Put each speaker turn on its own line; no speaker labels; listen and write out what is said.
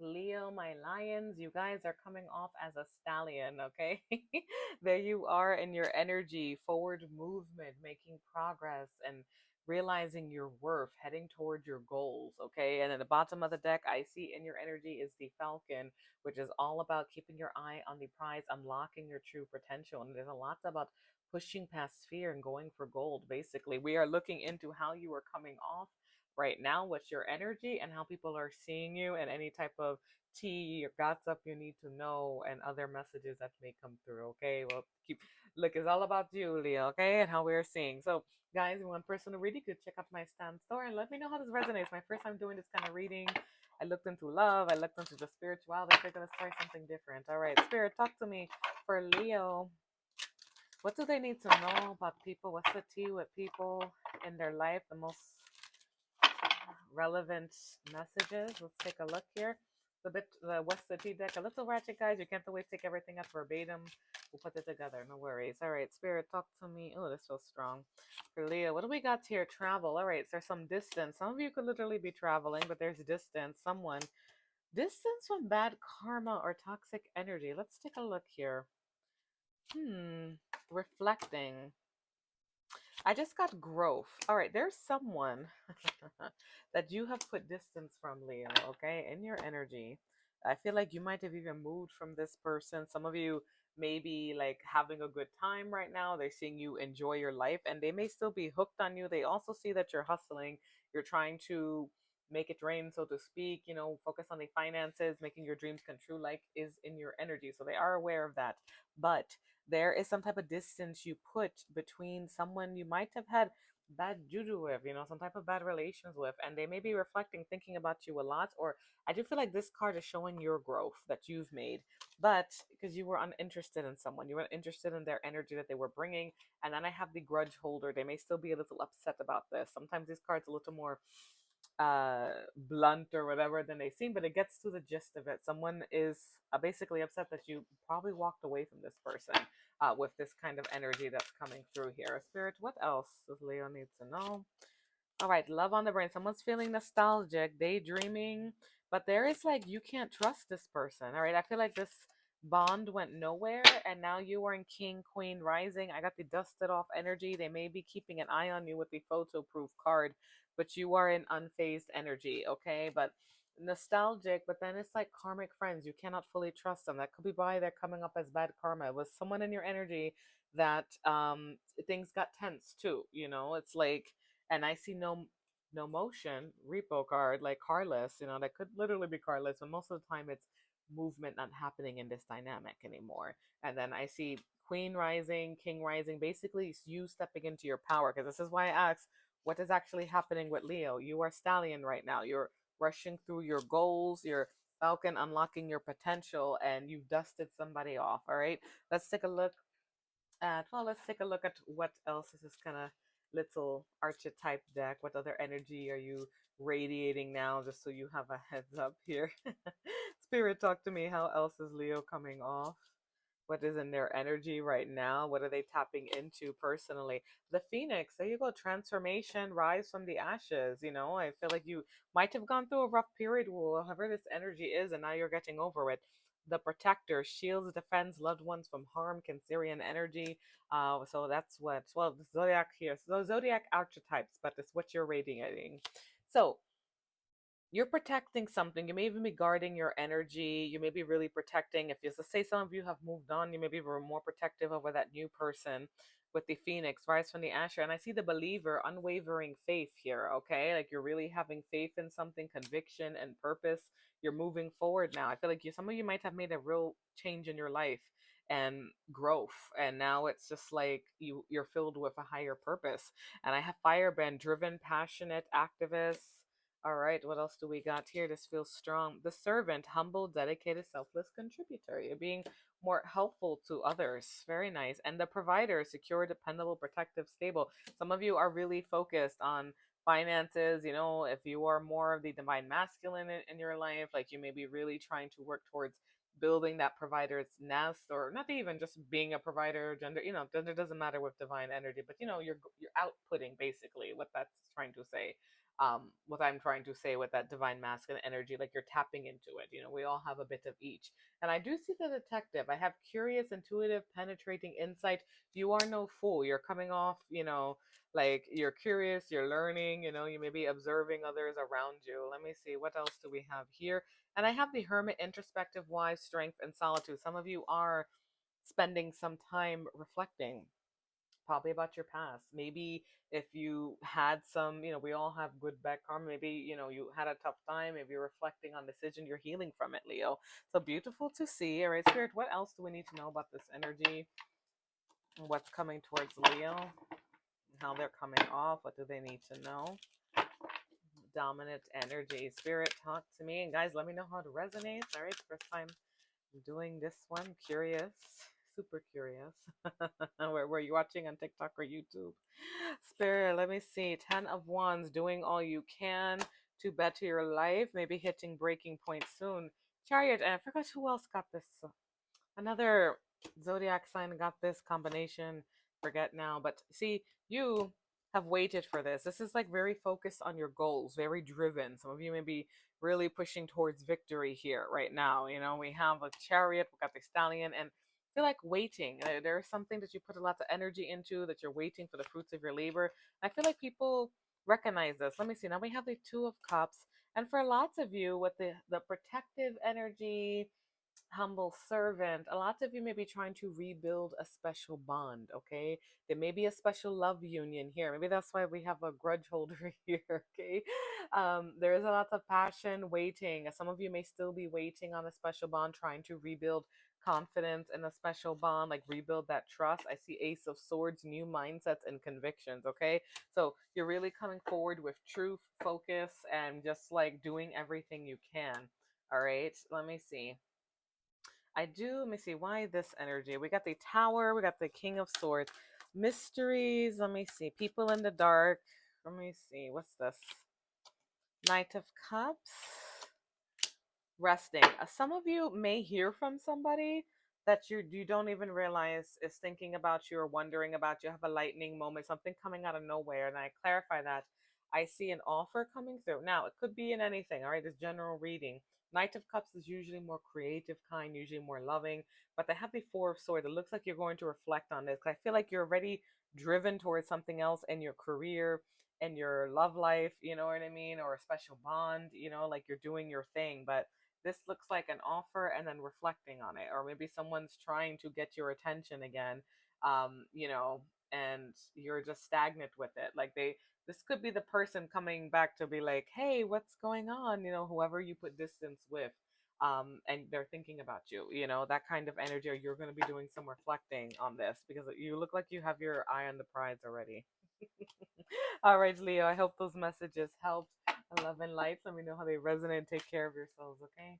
Leo, my lions, you guys are coming off as a stallion, okay? There you are in your energy, forward movement, making progress and realizing your worth, heading toward your goals, okay? And at the bottom of the deck, I see in your energy is the falcon, which is all about keeping your eye on the prize, unlocking your true potential. And there's a lot about pushing past fear and going for gold, basically. We are looking into how you are coming off right now, what's your energy, and how people are seeing you, and any type of tea or gossip you need to know, and other messages that may come through. Okay, well, keep look, it's all about you, Leo. Okay, and how we're seeing. So, guys, if you want personal reading, you could check out my stand store and let me know how this resonates. My first time doing this kind of reading. I looked into love. I looked into the spirituality. I figured let's try something different. All right, Spirit, talk to me for Leo. What do they need to know about people? What's the tea with people in their life? The most relevant messages. Let's take a look here. The West City deck, a little ratchet, guys. You can't always take everything at verbatim. We'll put it together, no worries. All right, Spirit, talk to me. Oh, this feels strong. For Leo, what do we got here? Travel. All right, so there's some distance. Some of you could literally be traveling, but there's distance. Someone distance from bad karma or toxic energy. Let's take a look here. Reflecting. I just got growth. All right, there's someone that you have put distance from, Leo, okay, in your energy. I feel like you might have even moved from this person. Some of you may be like having a good time right now. They're seeing you enjoy your life and they may still be hooked on you. They also see that you're hustling, you're trying to make it rain, so to speak, focus on the finances, making your dreams come true, like is in your energy. So they are aware of that. But there is some type of distance you put between someone you might have had bad juju with, some type of bad relations with, and they may be reflecting, thinking about you a lot. Or I do feel like this card is showing your growth that you've made, but because you were uninterested in someone, you weren't interested in their energy that they were bringing. And then I have the grudge holder. They may still be a little upset about this. Sometimes these cards a little more blunt or whatever than they seem, but it gets to the gist of it. Someone is basically upset that you probably walked away from this person with this kind of energy that's coming through here. Spirit, what else does Leo need to know? All right, love on the brain. Someone's feeling nostalgic, daydreaming, but there is like you can't trust this person. All right, I feel like this bond went nowhere, and now you are in King Queen Rising. I got the dusted off energy. They may be keeping an eye on you with the photo proof card, but you are in unfazed energy. Okay, but nostalgic, but then it's like karmic friends. You cannot fully trust them. That could be why they're coming up as bad karma. It was someone in your energy that things got tense too. It's like, and I see no motion repo card like carless, that could literally be carless, but most of the time it's movement not happening in this dynamic anymore. And then I see Queen Rising, King Rising, basically it's you stepping into your power, because this is why I asked what is actually happening with Leo. You are stallion right now. You're rushing through your goals, your falcon, unlocking your potential, and you've dusted somebody off. All right, let's take a look let's take a look at what else is this kind of little archetype deck. What other energy are you radiating now, just so you have a heads up here? Spirit, talk to me. How else is Leo coming off? What is in their energy right now? What are they tapping into personally? The Phoenix, there you go. Transformation, rise from the ashes. I feel like you might have gone through a rough period, whatever this energy is, and now you're getting over it. The Protector, shields, defends loved ones from harm, Cancerian energy. So that's what, well, the zodiac here. So zodiac archetypes, but it's what you're radiating. So you're protecting something. You may even be guarding your energy. You may be really protecting. If you, let's say some of you have moved on, you may be more protective over that new person with the Phoenix, rise from the asher. And I see the Believer, unwavering faith here, okay? Like you're really having faith in something, conviction and purpose. You're moving forward now. I feel like some of you might have made a real change in your life and growth. And now it's just like you're filled with a higher purpose. And I have Firebrand, driven, passionate, activist. All right, what else do we got here? This feels strong. The Servant, humble, dedicated, selfless contributor. You're being more helpful to others. Very nice. And the Provider, secure, dependable, protective, stable. Some of you are really focused on finances. If you are more of the divine masculine in your life, like you may be really trying to work towards building that provider's nest, or not even just being a provider. Gender doesn't matter with divine energy, but you're outputting basically what that's trying to say. what I'm trying to say with that divine masculine energy, like you're tapping into it. We all have a bit of each. And I do see the detective. I have curious, intuitive, penetrating insight. You are no fool. You're coming off, like you're curious, you're learning, you may be observing others around you. Let me see, what else do we have here? And I have the hermit, introspective, wise, strength, and solitude. Some of you are spending some time reflecting probably about your past. Maybe if you had some, we all have good bad karma. Maybe, you had a tough time. Maybe you're reflecting on decision, you're healing from it, Leo. So beautiful to see. All right, Spirit, what else do we need to know about this energy? What's coming towards Leo? How they're coming off? What do they need to know? Dominant energy. Spirit, talk to me. And guys, let me know how it resonates. All right, first time I'm doing this one. Curious. Super curious. Where were you watching, on TikTok or YouTube? Spirit, let me see. 10 of Wands, doing all you can to better your life. Maybe hitting breaking point soon. Chariot, and I forgot who else got this. Another zodiac sign got this combination. Forget now. But see, you have waited for this. This is like very focused on your goals, very driven. Some of you may be really pushing towards victory here right now. We have a chariot, we got the stallion, and feel like waiting. There's something that you put a lot of energy into, that you're waiting for the fruits of your labor. I feel like people recognize this. Let me see. Now we have the Two of Cups. And for lots of you, with the protective energy, humble servant, a lot of you may be trying to rebuild a special bond. Okay, there may be a special love union here. Maybe that's why we have a grudge holder here. Okay, there is a lot of passion waiting. Some of you may still be waiting on a special bond, trying to rebuild confidence in a special bond, like rebuild that trust. I see Ace of Swords, new mindsets and convictions. Okay, so you're really coming forward with truth, focus, and just like doing everything you can. All right, let me see. Let me see, why this energy? We got the Tower, we got the King of Swords. Mysteries, let me see. People in the dark. Let me see, what's this? Knight of Cups. Resting. Some of you may hear from somebody that you don't even realize is thinking about you or wondering about you. Have a lightning moment, something coming out of nowhere. And I clarify that. I see an offer coming through. Now, it could be in anything, all right? It's general reading. Knight of Cups is usually more creative kind, usually more loving. But they have the Four of Swords. It looks like you're going to reflect on this. I feel like you're already driven towards something else in your career and your love life, you know what I mean? Or a special bond, like you're doing your thing. But this looks like an offer and then reflecting on it, or maybe someone's trying to get your attention again, and you're just stagnant with it. Like this could be the person coming back to be like, hey, what's going on, whoever you put distance with, and they're thinking about you, that kind of energy. Or you're going to be doing some reflecting on this, because you look like you have your eye on the prize already. All right, Leo, I hope those messages helped. Love and light. Let me know how they resonate. Take care of yourselves, okay?